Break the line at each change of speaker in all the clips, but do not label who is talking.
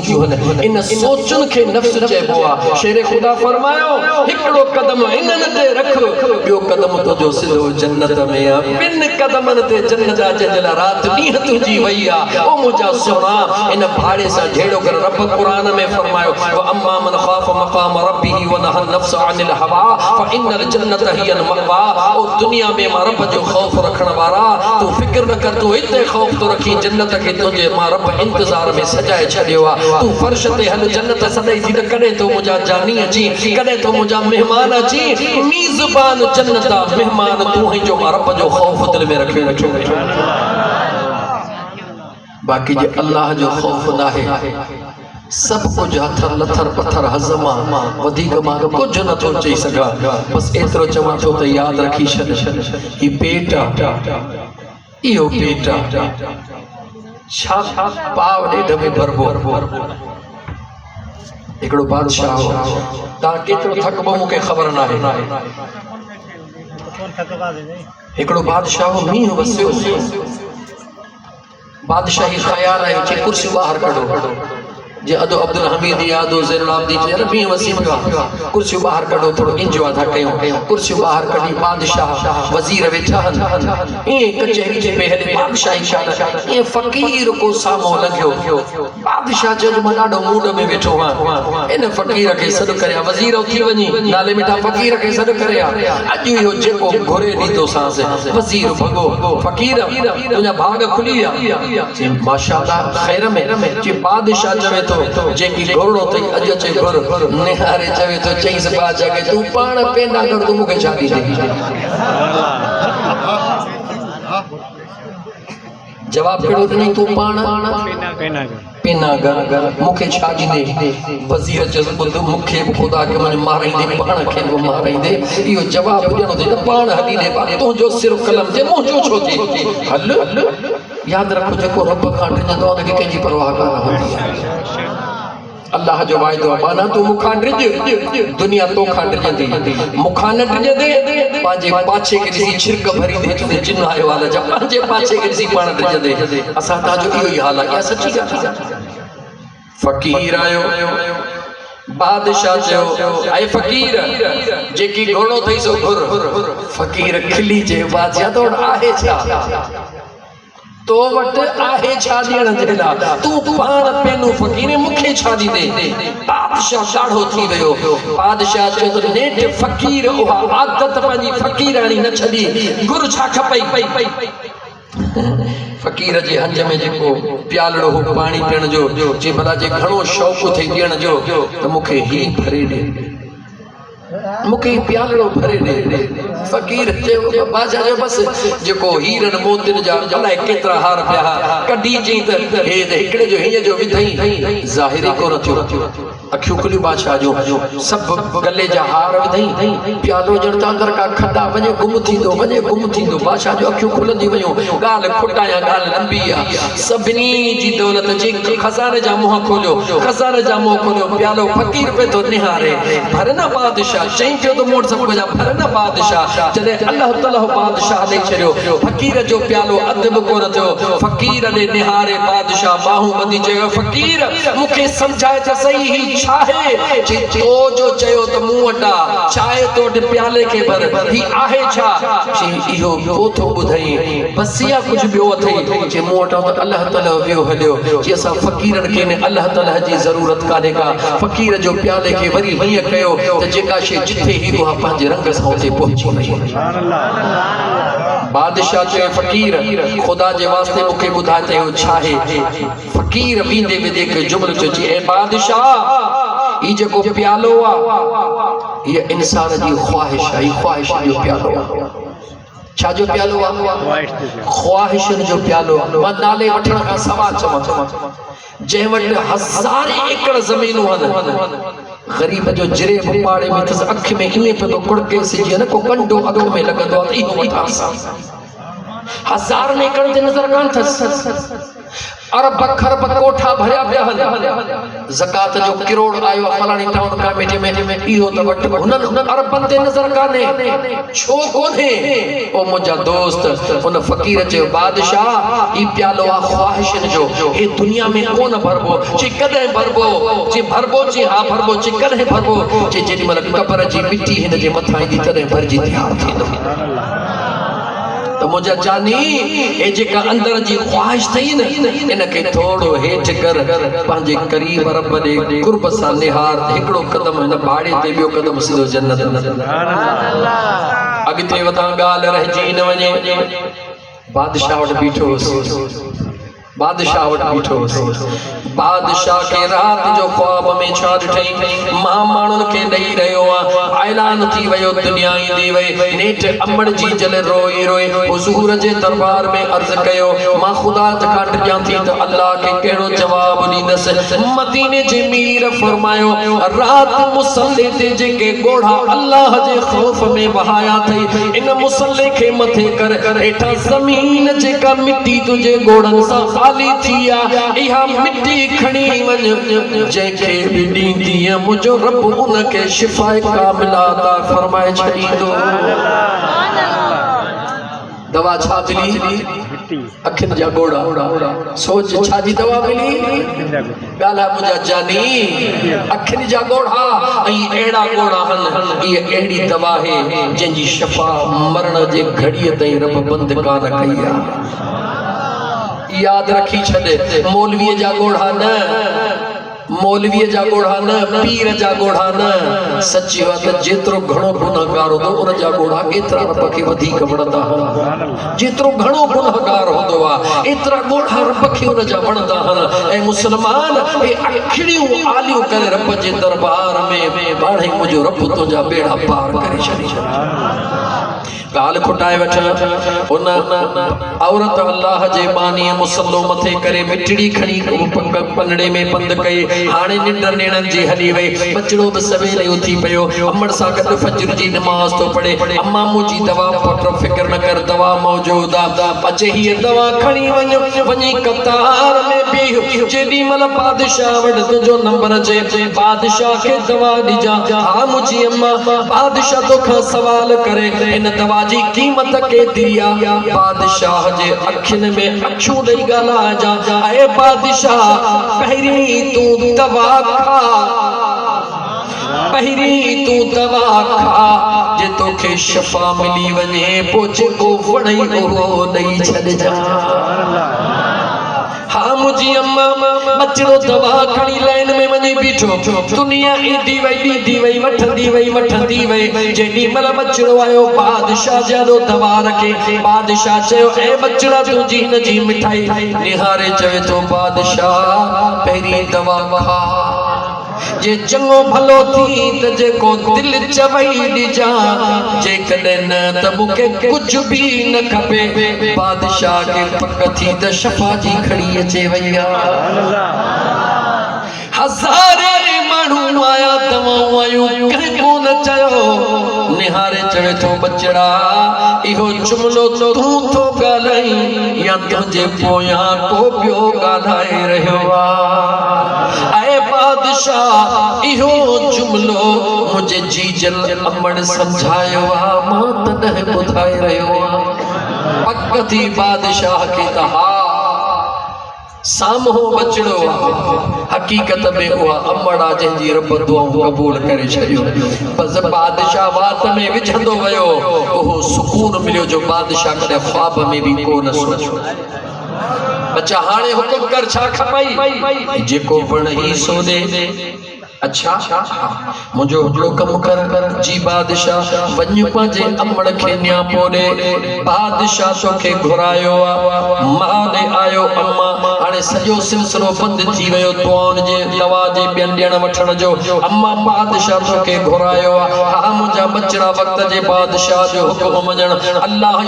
थियूं आहिनि इन सोचुनि खे नफ़्स चइबो आहे शेर ख़ुदा फरमायो हिकिड़ो कदम इन्हनि ते रख ॿियो कदम तुंहिंजो सिधो जन्नत में आहे ॿिनि कदमनि ते जन्नत जा जंहिं राति ॾींहं तुंहिंजी वई आहे ओ मुंहिंजा सुहिणा इन भाड़े सां जहिड़ो कर रब क़ुरान में फरमायो अम्मा मन ख़ाफ़ मक़ाम रब्बिही व नहा नफ़्स अनिल हवा फ़इन्नल जन्नत हियल मअवा ओ दुनिया में मां रब जो ख़ौफ़ रखण वारा तूं फिक्र न कर तूं हिते ख़ौफ़ तो रखी जन्नत खे तुंहिंजे मां रब इंतज़ार में सजाए छॾियो आहे तूं फर्श ते हल जन्नत सॾई थी त कॾहिं तो मुंहिंजा जानी अची कॾहिं तो मुंहिंजा महिमान अची मीज़बान जन्नत आहे महिमान तूं ही जो मां रब जो ख़ौफ़ दिलि में रखे वेठो बाक़ी जे अल्लाह जो ख़ौफ़ नाहे सब कुछ हथर लथर पत्थर हज़मा वधीक मां कुछ नथो चई सघां बस एतिरो चवां थो त यादि रखी छॾ ही पेट इहो पेट छा पाव ॾेढ में भरबो हिकिड़ो बादशाह तव्हां केतिरो थकबो मूंखे ख़बर नाहे हिकिड़ो बादशाह मींहुं वसियो बादशाही ख़याल आयो चई कुर्सी ॿाहिरि कढो जे अदो अब्दुल हमीद यादो ज़ैनुल आबिदीन जे रबी वसीम का कुर्सी बाहर कढो थोड़ो इंजॉय था कयूं कुर्सी बाहर कढी बादशाह वजीर वेठा ए कचहरी जे पहले बादशाही शान ए फकीर को सामो लॻियो बादशाह जो मां ॾाढो मूड में वेठो हां इन फकीर खे सॾु करे वजीर उथी वञी नाले मिठा फकीर खे सॾु करे अॼु इहो जेको घुरे ॾींदो सांस वजीर भॻो फकीर तुंहिंजा भाग खुली विया माशाअल्लाह ख़ैर में जे बादशाह चवे तो जेकी घोड़ो तई अज चे घोर निहारे चवे तो चईस बाजा के तू पाण पेना कर तू मुके छादी दे जवाब करो नहीं तू पाण पेना कर मुके छादी दे वजीर जस बुध मुके खुदा के मन मारईंदे पाण के वो मारईंदे इयो जवाब ॾियणो ते पाण हली दे तो जो सिर कलम जे मुंहिंजो छो थी हल याद रखो जेको रब खां ॾिजंदो उनखे कंहिंजी परवाह कान हूंदी आहे अल्लाह जो वाइदो माना तू मुखां ॾिज दुनिया तोखां ॾिजंदी मुखां न ॾिजंदे पंहिंजे पाछे खे ॾिसी छिरक भरींदे चवंदे जिन आयो आहे जा पंहिंजे पाछे खे ॾिसी पाण ॾिजंदे असां तव्हांजो इहो ई हाल आहे सची ॻाल्हि आहे फ़कीर आयो बादशाह चयो ऐं फ़कीर जेकी घोड़ो अथई सो घुर फ़कीर खिली चयो बादशाह तो आहे छा तो वट आहे छा ॾियण जे लाइ तूं पाण पेनो फ़कीर मूंखे छा ॾींदे बादशाह ॾाढो थी वियो बादशाह चयो त नेठ फ़कीर उहा आदत पंहिंजी फ़कीराणी न छॾी गुरु छा खपई फ़कीर जे हंज में जेको प्यालड़ो हो पाणी पीअण जो जे भला जे घणो शौक़ थी ॾियण जो त मूंखे ही भरे ॾे मूंखे प्यालड़ो भरे ॾे फ़कीर चयो बादशाह जो बस जेको हीरन मोतियुनि जा अलाए केतिरा हार पिया कढी चई त हे हिकिड़े जो हीअं जो विधई ज़ाहिर ई कोन थियो अखियूं खुलियूं बादशाह जो सभु गले जा हार विधई प्यालो ॼण त अंदरि का खॾा वञे गुम थींदो बादशाह जो अखियूं खुलंदी वयूं ॻाल्हि खुटाया ॻाल्हि लंबी आहे सभिनी जी दौलत जी खज़ाने जा मुंहं खोलियो प्यालो फ़कीर पे तो निहारे भर न बादशाह चई पियो तो मोट सब जा भर न बादशाह जॾहिं अल्लाह ताला बादशाह ॾेई छॾियो फ़कीर जो प्यालो अदब कोन थियो फ़कीर ॾे निहारे बादशाह बाहूं ॿधी चयो फ़कीर मूंखे सम्झाए त सही ही छा है तो जो चयो त मूं वटा चाहे तो प्याले के भर ही आहे छा चई इहो पोथो ॿुधई बस या कुछ ॿियो अथई जे मूं वटा त अल्लाह ताला वियो हलियो जे असां फ़कीरनि खे ने अल्लाह ताला जी ज़रूरत कान्हे का फ़कीर जो प्याले खे वरी हीअं कयो त जेका शइ जिथे ही उहा पंहिंजे रंग सां उते पहुची वई बादशाह चयो फ़कीर ख़ुदा जे वास्ते मूंखे ॿुधाए त इहो छा आहे फ़कीर वींदे वेंदे हिकु जुमिलो चयो चई ऐं बादशाह ही जेको प्यालो आहे हीअ इंसान जी ख़्वाहिश आहे ख़्वाहिश जो प्यालो आहे छा जो प्यालो आहे ख़्वाहिशनि जो प्यालो आहे मां नाले वठण खां सवाइ चवां जंहिं वटि हज़ार एकड़ ज़मीनूं आहिनि ग़रीब जो जिरे पाड़े में अथसि अख में ईअं पियो थो कुड़केसि जीअं न को कंडो अख में लॻंदो आहे त इहो वठां हज़ार एकड़ ते नज़र कान अथसि अरब खरब कोठा भरिया पिया हन ज़कात जो किरोड़ आयो फलाणी टाउन कमेटी में इहो त वट हुनन अरबन ते नजर काने छो कोने ओ मुंजा दोस्त उन फकीर जे बादशाह ई प्यालो आ ख्वाहिशन जो ए दुनिया में कोन भरबो जे कदे भरबो जे हा भरबो जे कदे भरबो जे जेडी मल कब्र जी मिट्टी हिन जे मथा ईंदी तदे भरजी तैयार थींदो तो मुझा जानी ए जेका अंदर जी ख्वाहिश थई न इनके थोड़ो हेठ कर पांजे करीब रब दे कुर्ब सा निहार एकड़ो कदम न बाड़े ते बियो कदम सिधो जन्नत सुभान अल्लाह अगते वता गाल रहजी न वने बादशाह वट बीठो बादशाह वट बीठो बादशाह के रात जो ख्वाब में छा ॾिठई मां माण्हुन के ॾेई रहियो आ ऐलान थी वयो दुनिया ईंदी वई नेठ अमड़ जी जल रोई रोई हुजूर जे दरबार में अर्ज कयो मां खुदा खां ॾियां थी त अल्लाह के कहिड़ो जवाब ॾींदसि मदीने जे मीर फरमायो रात मुसल्ले ते जेके गोढ़ा अल्लाह जे खौफ में वहाया थई इन मुसल्ले के मथे कर हेठा ज़मीन जेका मिट्टी तुझे गोढ़न सां खाली थिया इहा मिट्टी खणी वञ जंहिंखे बि ॾींदी मुंहिंजो रब उनखे शिफ़ाए कामिला अता फरमाए छॾींदो दवा छा मिली अखियुनि जा गोड़ा सोच छा जी दवा मिली ॻाल्हि मुंहिंजा जानी अखियुनि जा गोड़ा ऐं अहिड़ा गोड़ा हन इहा अहिड़ी दवा है जंहिंजी शफ़ा मरण जे घड़ीअ ताईं रब बंदि कान कई आहे याद रखी छॾे मौलवीअ जा गोढ़ा न मौलवीअ जा गोढ़ा न पीर जा गोढ़ा न सची बात जेतिरो घणो गुनहगार हूंदो उन जा गोढ़ा एतिरा रब खे वधीक वणंदा आहिनि जेतिरो घणो गुनहगार हूंदो आहे एतिरा गोढ़ा रब खे उन जा वणंदा आहिनि ऐं मुस्लमान ए अखिड़ियूं आलियूं करे रब जे दरबार में बाणे मुंहिंजो रब तुंहिंजा बेड़ा पार करे छॾी गाल खुटाए वठ उन औरत अल्लाह जे बानी मुसल्लो मथे करे मिठड़ी खणी पनड़े में पंध कई हाणे निंड नेणन जी हली वई बचड़ो बि सवेल उथी पियो अमड़ सां गॾु फजर जी नमाज तो पढ़े अम्मा मुंहिंजी दवा पुट फिक्र न कर दवा मौजूद आहे अचे हीअ दवा खणी वञी कतार में बीह जेॾी महिल बादशाह वटि तुंहिंजो नंबर अचे बादशाह खे दवा ॾिजां हा मुंहिंजी अम्मा बादशाह तोखां सवाल करे इन दवा जी कीमत केतिरी आहे बादशाह जे अखियुनि में अखियूं ॾेई ॻाल्हाइजां ऐं बादशाह पहिरीं तूं दवा खा पहिरीं तूं दवा खा जे तोखे शफ़ा मिली वञे पोइ जेको वणई उहो ॾेई छॾिजां हाँ मुझी अम्मा बचड़ो दवा खणी लाइन में वञी बीठो दुनिया ईंदी वई वठंदी वई जेॾी महिल बचड़ो आयो बादशाह जाॾो दवा रखे बादशाह चयो ऐ बचड़ा तुंहिंजी हिन जी मिठाई निहारे चवे थो बादशाह पहिरीं दवा खा जे चङो भलो थी त जेको दिल चवई ॾिजां जेकॾहिं न त मूंखे कुझु बि न खपे बादशाह खे पक थी त शफ़ा जी खणी अचे वई हज़ारे माण्हू आया दवाऊं आयूं कंहिं कोन चयो निहारे चवे थो बचड़ा इहो जुमिलो तूं थो ॻाल्हाई या तुंहिंजे पोयां को ॿियो ॻाल्हाए रहियो आहे बादशाह इहो जुमिलो मुंहिंजे जीजल अमड़ सम्झायो आहे मां तॾहिं ॿुधाए रहियो आहियां पक थी बादशाह खे त हा साम्हूं बचड़ो हकीकत में उहा अमड़ा जंहिंजी रब दुआऊं क़बूल करे छॾियो बस बादशाह वात में विझंदो वियो उहो सुकून मिलियो जो बादशाह कॾहिं ख्वाब में बि कोन सोचियो बच्चा हाणे हुकुम कर छा खपई जेको वण ही सो दे अच्छा मुझो हिकिड़ो कमु कर जी बादशाह वञ पंहिंजे अमड़ खे न्यापो ॾे बादशाह तोखे घुरायो आहे मां ॾे आयो अम्मा हाणे सॼो सिलसिलो बंदि थी वियो दुआउनि जे दवा जे ॿियनि ॾियण वठण जो अम्मा बादशाह तोखे घुरायो आहे हा मुंहिंजा बचड़ा वक़्त जे बादशाह जो हुकुम मञण अल्लाह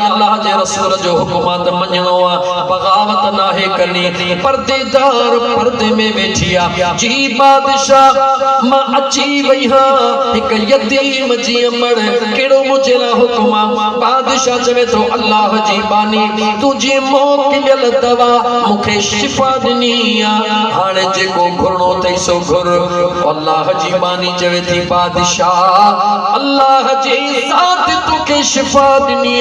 जे रसूल जो हुकुम आहे त मञणो आहे बग़ावत नाहे करनी पर्देदार पर्दे में वेठी आहे जी बादशाह मां अची वई हां हिक यतीम जी अमड़ केड़ो मुझे ला हुक्म बादशाह चवे तो अल्लाह जी बानी तुझे मोकिलियल दवा मुखे शिफा दिनी हाणे जेको घुरणो तई सो घुर अल्लाह जी बानी चवे थी बादशाह अल्लाह जी ज़ात तोखे शिफा दिनी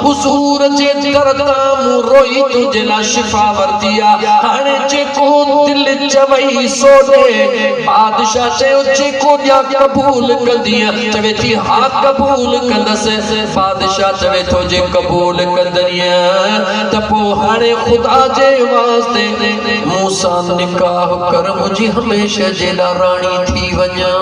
हुजूर जे दरगाह मु रोई तुझे ला शिफा वरतिया हाणे जेको दिल चवई सो दे बादशाह चयो जेको दिया कबूल कंदिया चवे थी हा कबूल कंदस बादशाह चवे तो जे कबूल कंदिया त पो हाणे खुदा जे वास्ते मूसा निकाह कर मुझी हमेशा जे ला रानी थी वञा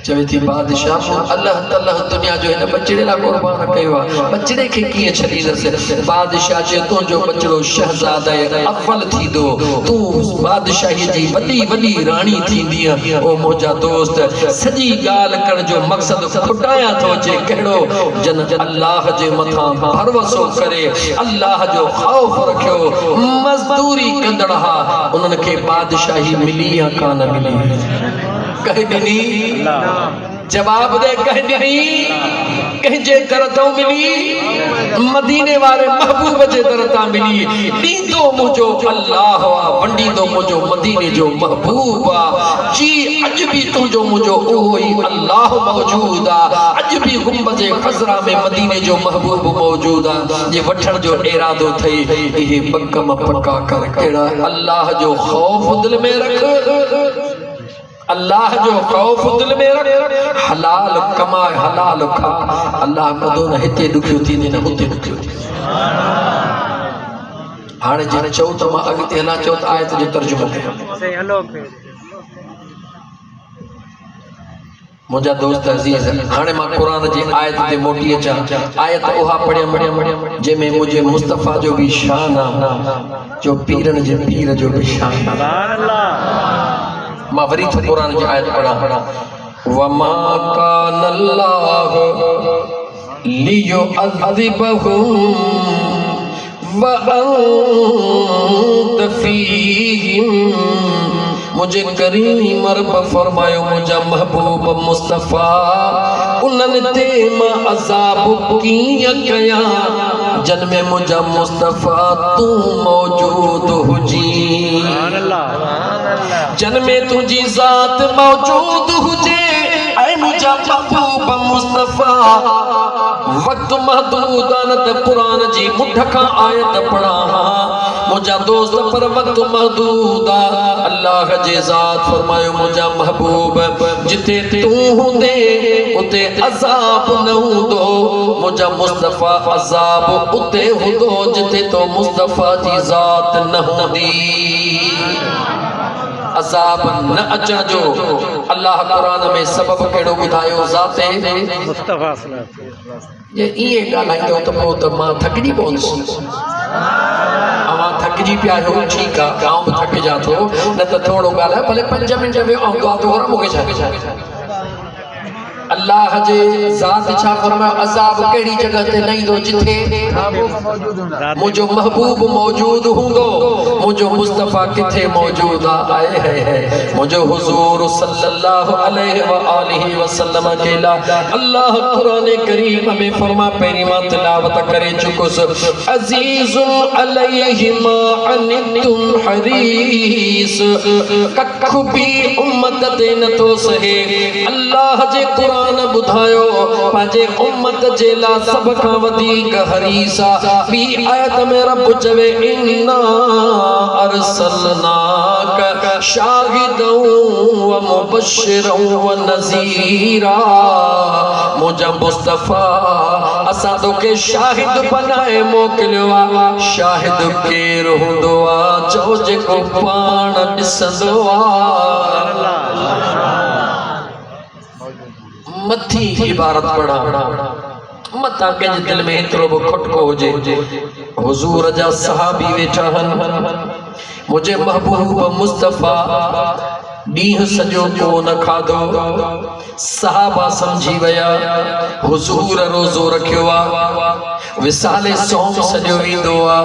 चवे थी बादशाह अल्लाह ताला दुनिया जो इन बचड़े ला कुर्बान कयो बचड़े के किए छडींदस बादशाह जे तो जो बचड़ो शहजादा अव्वल थी दो तू बादशाही जी वडी वडी रानी थींदी ओ मोजा दोस्त सजी गाल कर जो मकसद फुटाया तो जे केड़ो जन अल्लाह जे मथा भरोसो करे अल्लाह जो खौफ रखियो मजदूरी कंदड़ा उनन के बादशाही मिली या कान मिली कह दिनी जवाब दे कह दिनी कह जे तरतो मिली मदीने वाले महबूब जे तरता मिली दी दो मुझो अल्लाह वा वंडी दो मुझो मदीने जो महबूब जी अज भी तुझो मुझो ओही अल्लाह मौजूद अज भी गुंबजे खजरा में मदीने जो महबूब मौजूद जे वठण जो इरादो थई ये बकम पक्का कर केड़ा अल्लाह जो खौफ दिल में रख अल्लाह जो खौफ दिल में रख हलाल कमा हलाल खा अल्लाह कदो न हिते दुखियो थी न हुते दुखियो थी हाणे जिन चओ त मां अॻिते हलां चओ त आयत जो तर्जुमो कयो मुझा दोस्त अजीज हाणे मां कुरान जी आयत ते मोटी अचां आयत उहा पढ़ियम जंहिंमें मुझे मुस्तफा जो भी शान जो पीरन जे पीर जो भी शान सुभान अल्लाह मां वरी तो कुरान जी आयत पढ़ा वमा कानल्लाहु लियुअज़िबहुम व अंत फीहिम मुझे करीम रब फरमायो मुझा महबूब मुस्तफा उन्हनि ते मां अज़ाब कीअं कया जन में मुझा मुस्तफा तू मौजूद हुजी जन में तुझी ज़ात मौजूद हुजे ऐ मुझा महबूब मुस्तफा वक्त महदूद न त कुरान जी मुठ खां आयत पढ़ा मुझा दोस्त पर वक्त महदूद अल्लाह जे ज़ात फरमायो मुझा महबूब जिते तू हुंदे उते अज़ाब न हुंदो मुझा मुस्तफा अज़ाब उते हुंदो जिते तो मुस्तफा जी ज़ात न हुंदी अज़ाब न अचण जो अल्लाह कुरान में सबब केड़ो बुधायो ज़ाते मुस्तफा ये इए गालाइंदो त पो त मां थकजी पवंदसि अवां थकजी पिया हो ठीक आ गांव में थक जा तो न त थोड़ो गाला भले 5 मिनट में औं दुआ तो कर मुके छा अल्लाह जे ज़ात छा फरमायो अज़ाब केड़ी जगह ते नहीं दो जिथे मुझो महबूब मौजूद हुंदो मुझो मुस्तफा किथे मौजूद आए है मुझो हुजूर सल्लल्लाहु अलैहि व आलिहि वसल्लम केला अल्लाह कुरान करीम में फरमा पहिरी मां तिलावत करे चुकुस अजीजुन अलैहि मा अनितुम हरीस कख भी उम्मत ते न तो सहे अल्लाह जे कुरान बुधायो पाजे उम्मत जेला सब का वधीक हरीसा बी आयत में रब चवे इन्ना अरसलनाक शाहिदन व मुबश्शिरन व नज़ीरा मुझा मुस्तफा असा तो के शाहिद बनाए मोकलियो शाहिद केर हुंदो आ चो जेको पाण ॾिसंदो आ मथी इबारत पढ़ा मता के दिल में इतरो खटको हुजे हुजूर जा सहाबी वेठा हन मुझे महबूब मुस्तफा डीह सजो को न खादो सहाबा समझी वया हुजूर रोजो रखियो विसाले सोम सजो वींदो आ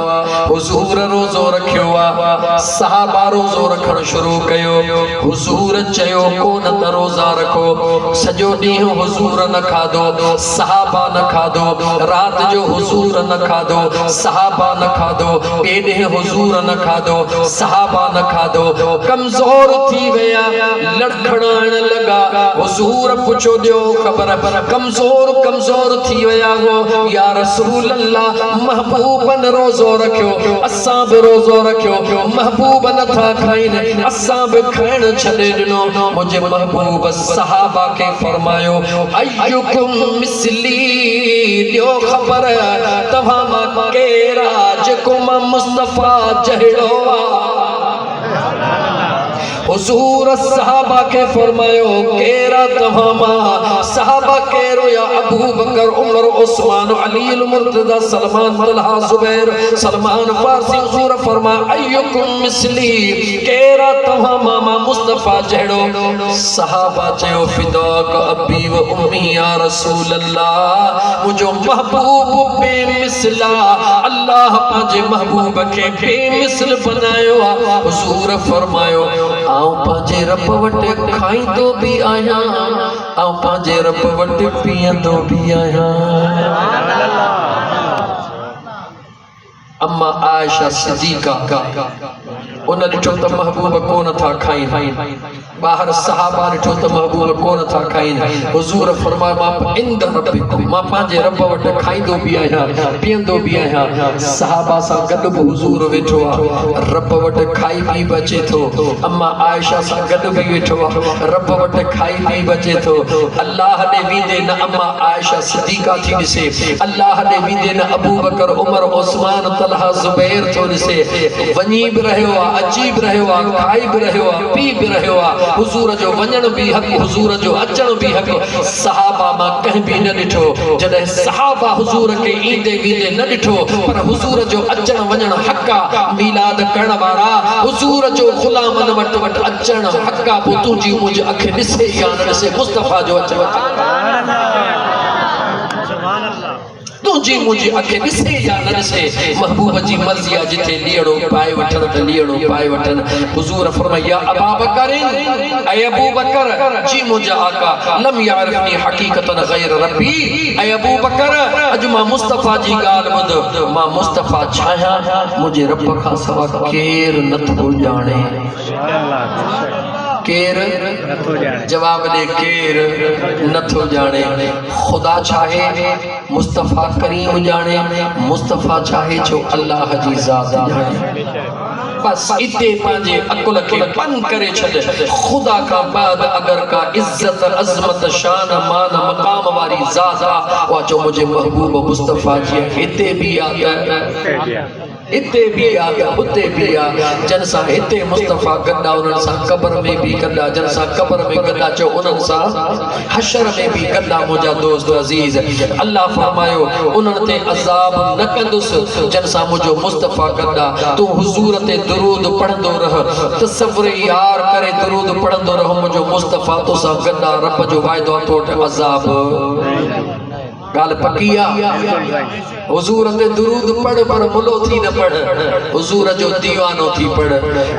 हुजूर रोज़ो रखियो आ सहाबा रोज़ो रखण शुरू कयो हुजूर चयो कोन त रोज़ा रखो सजो ॾींहुं हुजूर न खाधो सहाबा न खाधो रात जो हुजूर न खाधो सहाबा न खाधो ॿिए ॾींहुं हुजूर न खाधो सहाबा न खाधो कमज़ोर थी विया लड़खड़ाइण लगा हुजूर पुछो ॾियो ख़बर कमज़ोर कमज़ोर थी विया हो या रसूल अल्लाह महबूब न रोज़ो रखियो असां बि रोज़ो रखियो महबूब नथा खाइन असां बि खाइण छॾे ॾिनो मुंहिंजे महबूब सहाबा खे फरमायो अय्युकुम मिसली ॾियो ख़बर तव्हां मां केरा जेको मां मुस्तफ़ा जहिड़ो आ हुजूर सहाबा के फरमायो केरा तव्हां मां सहाबा केरो या अबू बकर उमर उस्मान अली अल मुर्तजा सलमान तलहा जुबैर सलमान फारसी हुजूर फरमा अय्युकुम मिसली केरा तव्हां मां मुस्तफा जहिड़ो सहाबा चयो फिदाक अबी व उम्मी या रसूल अल्लाह मुझो महबूब बेमिसला अल्लाह पंहिंजे महबूब खे बेमिसल बनायो आ हुजूर फरमायो आऊं पंहिंजे रब वटि खाईंदो बि आहियां आऊं पंहिंजे रब वटि पीअंदो बि आहियां अम्मा आयशा सिद्दीका उन ॾिठो त महबूब कोन था खाइन ॿाहिरि सहाबा ॾिठो त महबूब कोन था खाइन हुजूर फरमायो मां इंद रब्बिकुम मां पंहिंजे रब वटि खाईंदो बि आहियां पीअंदो बि आहियां सहाबा सां गॾु बि हुजूर वेठो आहे रब वटि खाई पी बचे थो अम्मा आयशा सां गॾु बि वेठो आहे रब वटि खाई पी बचे थो अल्लाह ॾे वींदे न अम्मा आयशा सिद्दीका थी ॾिसे अल्लाह ॾे वींदे न अबू बकर उमर उस्मान तलहा जुबैर थो ॾिसे वञी बि रहियो आहे अची बि रहियो आहे खाई बि रहियो आहे पी बि रहियो आहे हुजूर जो वञण बि हक़ हुजूर जो अचण बि हक़ सहाबा मां कंहिं बि न ॾिठो जॾहिं सहाबा हुजूर खे ईंदे वींदे न ॾिठो पर हुजूर जो अचण वञण हक़ आहे मीलाद करण वारा हुजूर जो ग़ुलामन वटि वटि अचण हक़ आहे पोइ तुंहिंजी मुंहिंजी अखि ॾिसे या न ॾिसे मुस्तफ़ा जो अचण तुझी मुझे अखे ॾिसे या न ॾिसे महबूब जी मर्ज़ी आहे जिथे लीड़ो पाए वठण त लीड़ो पाए वठण हुजूर फरमाया अबा बकर ऐ अबू बकर जी मुंहिंजा आका लम यारफनी हकीकतन गैर रब्बी ऐ अबू बकर अॼु मां मुस्तफ़ा जी ॻाल्हि ॿुध मां मुस्तफ़ा छाया मुंहिंजे रब खां सवा केरु नथो ॼाणे केर जवाब दे केर नथो जाने खुदा चाहे मुस्तफ़ा करीम जाने मुस्तफ़ा चाहे जो अल्लाह जी ज़ात जाने बस इते पंहिंजे अकुल खे बंद करे छॾ खुदा का बाद अगर का इज्जत अज़मत शान मान मकाम वारी ज़ात आ वो जो मुझे महबूब मुस्तफ़ा जी हिते भी आता है इते भी आ उते भी आ जन सा इते मुस्तफ़ा गदा उन सा कब्र में भी गदा जन सा कब्र में गदा जो उन सा हशर में भी गदा मुझा दोस्त अजीज अल्लाह फरमायो उन्हनि ते अज़ाब न कंदुस जन सा मुझो मुस्तफ़ा गदा तू हुजूर ते दुरूद पढ़ंदो रह तसव्वुर यार करे दुरूद पढ़ंदो रह मुझो मुस्तफ़ा तो सा गदा रब जो वायदो तो अज़ाब गाल पकिया हुजूर ते दुरूद पढ़ पर मुलो थी न पढ़ हुजूर जो दीवानो थी पढ़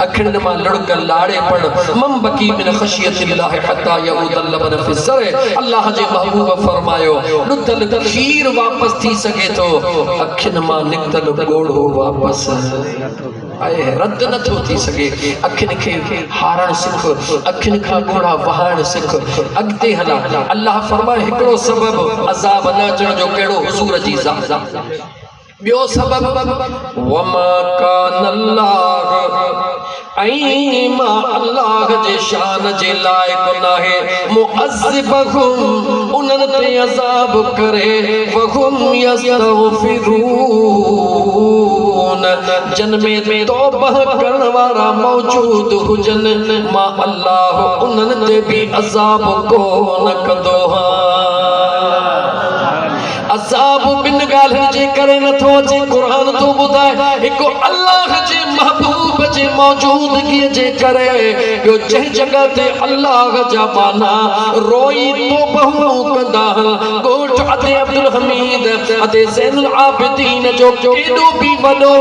अखिन मां लड़क लाड़े पढ़ मम बकी मिन खशियतिल्लाह हत्ता यऊद लबन फिसर अल्लाह जे महबूब फरमायो नुतल खीर वापस थी सके तो अखिन मां निकतल गोड़ो वापस आए रद्द न थो थी सके अखिन खे हारण सिख अखिन खां घोड़ा वहाण सिख अगते हला अल्लाह फरमाए हिकड़ो सबब अज़ाब न अचण जो केड़ो हुजूर जी ज़ात बियो सबब वमा कान अल्लाह ऐं मां अल्लाह जे शान जे लाइक़ नाहे मुअज़्ज़िबहुम उन्हनि ते अज़ाब करे वहुम यस्तग़फिरून जन में तौबा करण वारा मौजूद हुजन मां अल्लाह उन्हनि ते भी अज़ाब कोन कंदो अज़ाब बिन ॻाल्हि जे करे नथो अचे क़ुरान तो ॿुधाए हिकु अल्लाह जे महबूब जे मौजूदगी जे करे यो जे जगह ते अल्लाह जबाना रोई तो बहु कंदा गोठ अते अब्दुल हमीद अते ज़ैनुल आबिदीन जो केडो भी वडो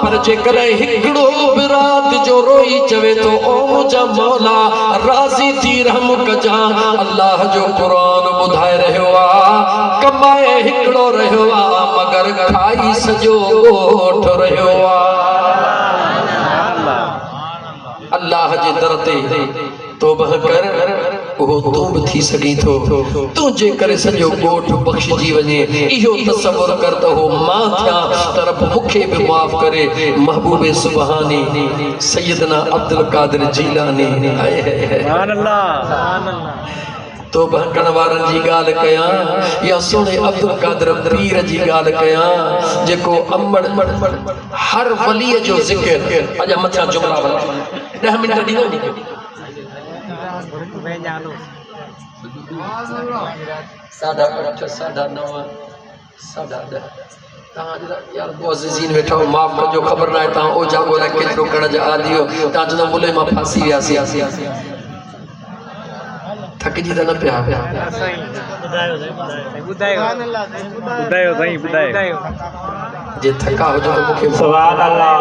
पर जे करे हिकड़ो रात जो रोई चवे तो ओ मुझा मौला राजी थी रहम कजा अल्लाह जो कुरान बुधाए रहो कमाए हिकड़ो रहो मगर खाई सजो गोठ रहो अल्लाह जे दर ते तौबह कर वो तू भी थी सगी थो तुझे करे सजो गोठ बख्शजी वने इहो तसव्वुर करता हो मां थिया तरफ मुखे भी माफ करे महबूबे सुबहानी सैयदना अब्दुल कादिर जीलानी सुभान अल्लाह तो बहकण वारन जी गाल कया या सोने अब्दुल कादिर पीर जी गाल कया जेको अमड़ हर वली जो जिक्र अजा मथा जुमला 10 मिनट दी साढ़ा 8 साढ़ा 9 साढ़ा 10 यार मुअज़्ज़िज़ीन वेठा माफ कजो खबर ना ता ओ जागो ला केतरो कण जा आदियो ता जन बोले मां फांसी वियासी थक जी न पिया बुधायो जे थका हो जो मुखे सुभान अल्लाह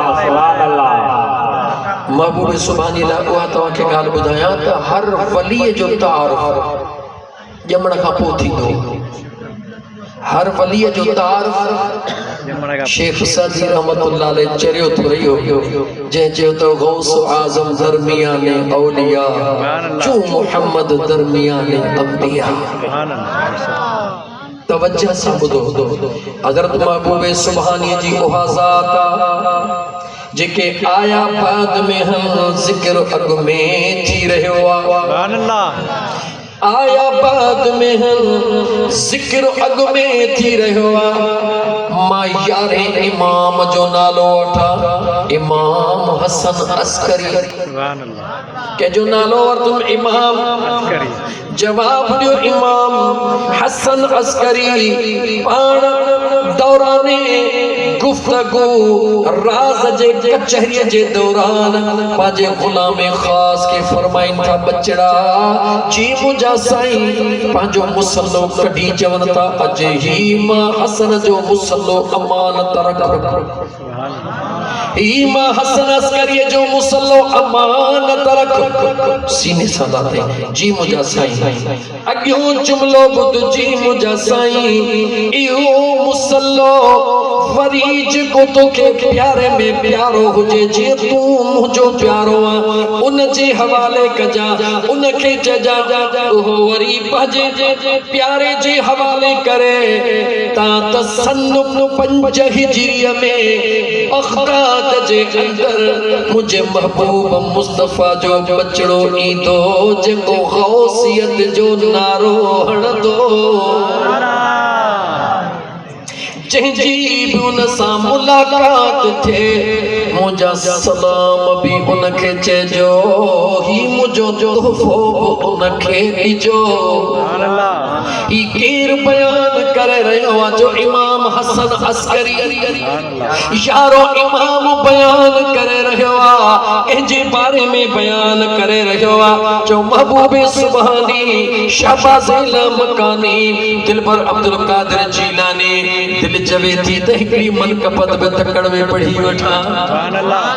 महबूब सुभानी ला उहा तो के गाल बुधाया त हर वली जो तारुफ जमण का पो थींदो हर वली जो तारुफ शेख सादी रहमतुल्लाह अलैह चरियो तो रहियो जे जे तो गौस आजम दरमियाने औलिया जो मोहम्मद दरमियाने अंबिया सुभान अल्लाह तवज्जो से बुधो हजरत महबूब सुभानी जी उहा ज़ात जेके आया बाद में हम जिक्र अग में थी रहो सुभान अल्लाह आया बाद में हम जिक्र अग में थी रहो मां यारे इमाम जो नालो वठा इमाम हसन अस्करी सुभान अल्लाह के जो नालो और तुम इमाम अस्करी जवाब दियो इमाम हसन अस्करी पाण दौराने गुफ्तगू राज जे कचहरी जे दौरान पाजे गुलाम खास के फरमाइन था बचड़ा जी मुझा साईं पांजो मुसल्लो कढी चवन था अजे ही मां हसन जो मुसल्लो अमानत रख ही मां हसन अस्करी जो मुसल्लो अमानत रख सीने सदाते जी मुझा साईं अग्यो जुमलो बुध जी मुझा साईं इहो मुसल्लो फरीज को तो के प्यारे में प्यारो हुजे जे तू मुझो प्यारो उन जे हवाले कजा उन के जजा ओ वरी भजे प्यारे जे हवाले करे ता तसन 5 हिजरी में अखरात जे अंदर मुझे महबूब मुस्तफा जो बचड़ो ईंदो जेको गौसियत जो नारो हणदो जी भी उन सा मुलाकात थे मुझा सलाम भी उनके चेजो ही मुझो जो उनके ॾिजो ही केर बयान करे रहियो जो इमाम हसन अस्करी यारो इमाम बयान करे रहियो कंहिंजे बारे में बयान करे रहियो जो महबूब सुभानी शहबाज़ मकानी दिलबर अब्दुल कादिर जीलानी दिल जवे थी त हिकड़ी मनकपत में तकड़ में पढ़ी वठा सुभान अल्लाह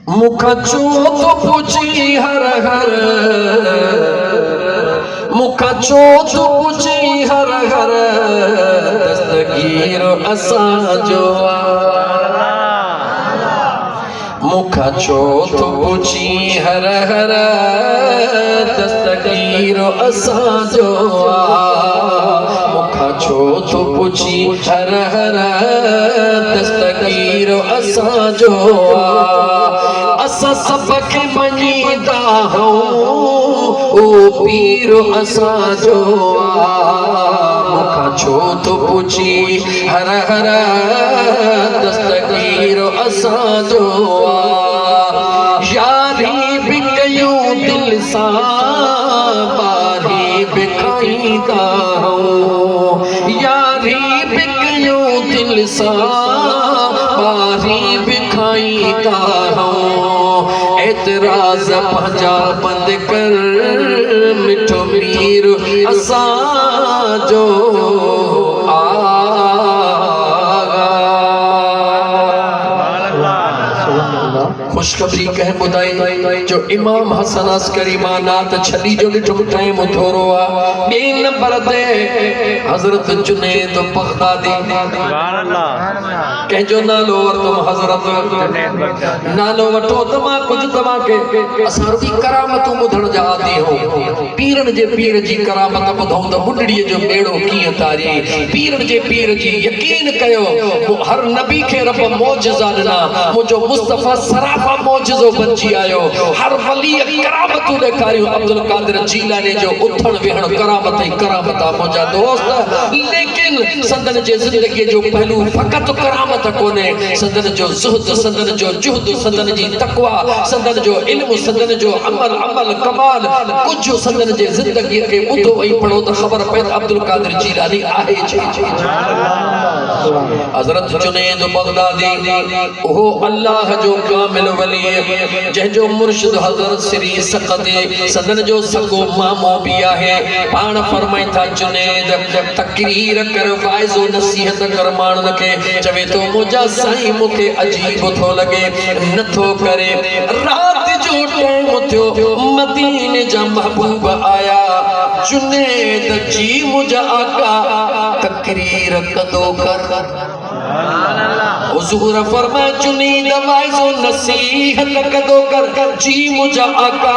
मुख छो तो पूछी हर हर मुख छो तो पूछी हर हर दस्तगीर असा जो मुख छो तो पूछी हर हर दस्तगीर असा जो छो तो पूछी हर हर दस्तगीर असा जो असा सबक मनीदा हो ओ पीर असा जो मुखा छो तो पूछी हर हर दस्तगीर असा जो यारी भी कयूं दिल सा बारी भी खाईंदा हो यारी बिकयूं दिल सा बारी पानी भी खाईंदा हूँ एतराज पंहिंजा बंद कर मिठो मीर असांजो खुशखबरी कह ॿुधाई जो इमाम हसन अस्करी मां नात छली जो ॾिठो टाइम थोरो आ ॿिए नंबर ते हज़रत जुनैद बगदादी सुभान अल्लाह कंहिंजो नालो वरितो हज़रत नालो वठो त मां कुझु तव्हांखे असां रुॻी करामतूं ॿुधण जा आदी हो पीरन जे पीर जी करामत ॿुधूं त बुढड़ीअ जो बेड़ो कीअं तारी पीरन जे पीर जी यकीन कयो हर नबी खे रब मौजज़ा ॾिना मुंहिंजो मुस्तफ़ा सराफा मौजज़ो बची आयो हर वली करामतूं ॾेखारियूं अब्दुल कादिर जीलानी जो उथण वेहण करामत ई करामत मुंहिंजा दोस्त लेकिन संदन जे ज़िंदगीअ जो पहलू फ़क़त करामत कोन्हे संदन जो ज़ुहद संदन जो जुहद संदन जी तक़वा संदन जो इल्म संदन जो अमल अमल कमाल कुझु संदन जे ज़िंदगीअ खे ॿुधो ऐं पढ़ो त ख़बर पए त अब्दुल कादिर जीलानी आहे छा हज़रत जुनैद बगदादी ओहो अल्लाह जो कामिल वली जंहिंजो मुर्शिद हज़रत श्री सक़ती सदन जो सगो मामो भी आहे पाण फरमाई था जुनैद तकरीर कर वाइज़ो नसीहत कर माण्हुनि खे चवे तो मुंहिंजा साईं मूंखे अजीब थो लॻे नथो करे रात जो टाइम थियो मदीने जा महबूब आया जुनैद जी मुंहिंजा आका तकरीर कंदो कर हुजूर फरमाए जुनैद वाइज़ो नसीहत कंदो कर जी मुंहिंजा आका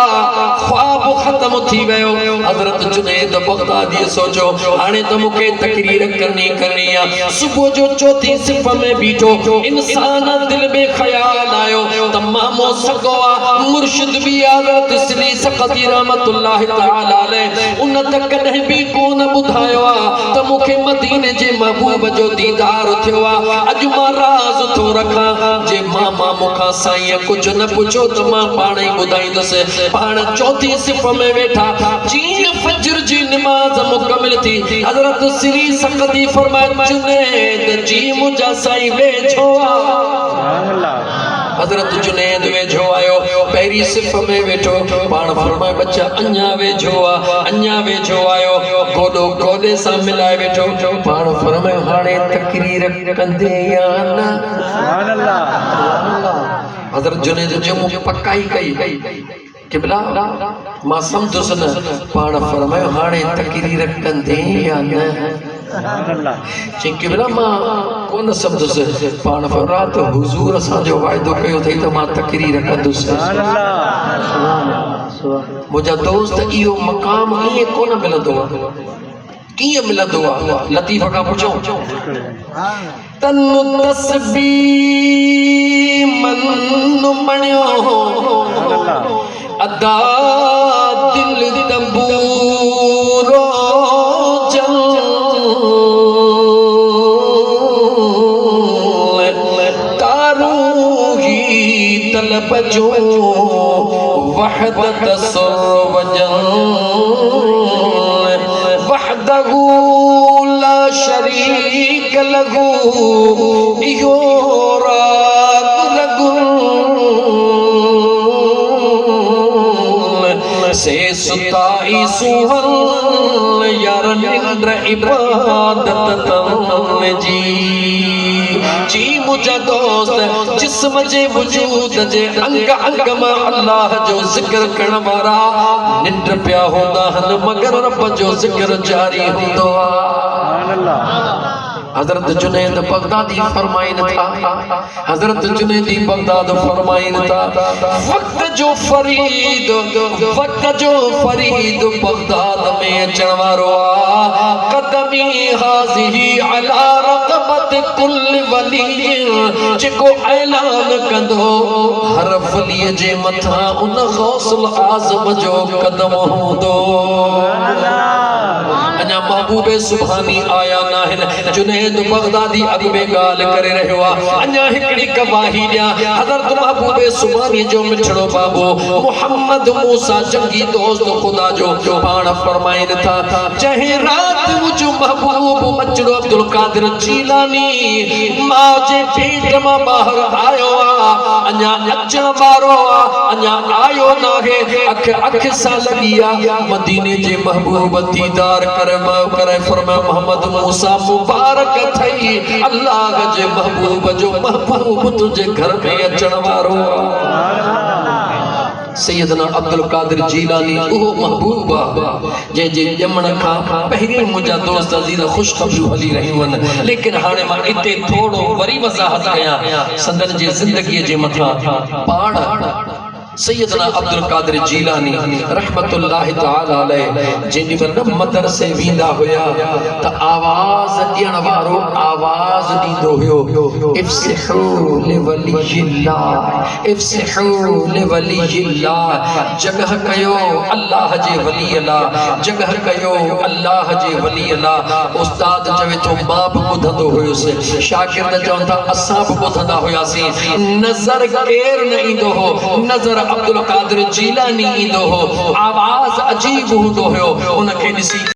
ख्वाब ख़त्म थी वियो हज़रत जुनैद बगदादी सोचो हाणे त मूंखे तकरीर करनी आहे सुबुह जो चौथी सिफ़ में बीठो इंसान दिल में ख्याल आयो त मामो सगो आहे मुर्शिद भी हज़रत श्री सक़ती रहमतुल्लाह तआला अलैह उन त कॾहिं बि कोन ॿुधायो आहे त मूंखे मदीने जे महबूब जो दीदार थियो आहे अॼु मां राज़ थो रखां जे मामा मूंखां साईं कुझु न पुछो त मां पाण ई ॿुधाईंदुसि पाण चौथी सिफ़ में वेठा जीअं फजर जी नमाज़ मुकमिल थी हज़रत श्री सक़ती फरमाए जुनैद जी मुंहिंजा साईं वेझो हज़रत जुनैद वेझो आयो पहिरी सिफ़ में वेठो पाण फरमाए बच्चा अञा वेझो आयो गोॾो गोॾे सां मिलाए वेठो पाण फरमाए हाणे तकरीर कंदे या न सुभान अल्लाह हज़रत जुनैद जो मूंखे पकाई कई किबला मां समझुसि न पाण फरमायो हाणे तकरीर कंदे या न जी किबला मां कोन समझुसि पाण रात हुजूर असांजो वाइदो कयो अथई त मां तकरीर कंदुसि मुंहिंजा दोस्त इहो मक़ाम ईअं कोन मिलंदो आहे कीअं मिलंदो आहे लतीफ़ खां पुछो तन तस्बीह मन मणियो अदा दिल तंबूरो बजो वहदत सर्वजन वहदहु ला शरीक लहू इहो राग लगू से सुताई सुहल यार निंद्र इबादत तन जी मुझा दोस्त जिस्म जे वजूद जे अंग अंग में अल्लाह जो जिक्र करण वारा निंड पिया होंदा हन मगर रब जो जिक्र जारी होंदो आ हज़रत जुनैद बगदादी फरमाइन था हज़रत जुनैदी बगदाद फरमाइन था वक्त जो फरीद बगदाद में अचण वारो आ कदमी हाज़िही अला रक़बत कुल वली जेको ऐलान कंदो हर वली जे मथां उन गौसुल आज़म जो कदम हूंदो अञा अञा महबूबे सुभानी आया नाहिन जुनैद बगदादी अगबे गाल करे रहियो आ अञा हिकड़ी गवाही ॾिया हज़रत महबूबे सुभानी जो मिठड़ो बाबो मोहम्मद मूसा जंगी दोस्त खुदा जो पाण फरमाइन था जंहिं रात मुझो महबूब बचड़ो अब्दुल कादिर जीलानी मां जे पेट मां बाहर आयो आ अञा अचण वारो आ अञा आयो नाहे अख अख सा लगिया मदीने जे महबूब दीदार करे फरमाया मोहम्मद मूसा मुबारक थई अल्लाह जे महबूब जो महबूब तुझे घर में अचण वारो सैयदना अब्दुल कादिर जीलानी ओ महबूबा जे जे जमण खां पहिरीं मुंहिंजा दोस्त अज़ीज़ ख़ुशख़बरियूं हली रहियूं आहिनि लेकिन हाणे मां इते थोड़ो वरी वज़ाहत कयां संदन जे ज़िंदगीअ जे मथां पाण सैयदना अब्दुल कादिर जीलानी रहमतुल्लाहि तआला अलैहि जेडी वरन मदरसे वींदा हुया त आवाज ॾियण वारो आवाज ॾींदो हुयो इफ्सिहू लिवलियल्लाह इफ्सिहू लिवलियल्लाह जगह कयो अल्लाह जे वली अल्लाह जगह कयो अल्लाह जे वली अल्लाह उस्ताद चवे तो मां बि ॿुधंदो हुयुसि शागिर्द चवनि था असां बि ॿुधंदा हुयासीं नज़र केर न ईंदो हो नज़र अब्दुल कादिर जीलानी ईंदो हो आवाज अजीब हूंदो हुयो उनखे ॾिसी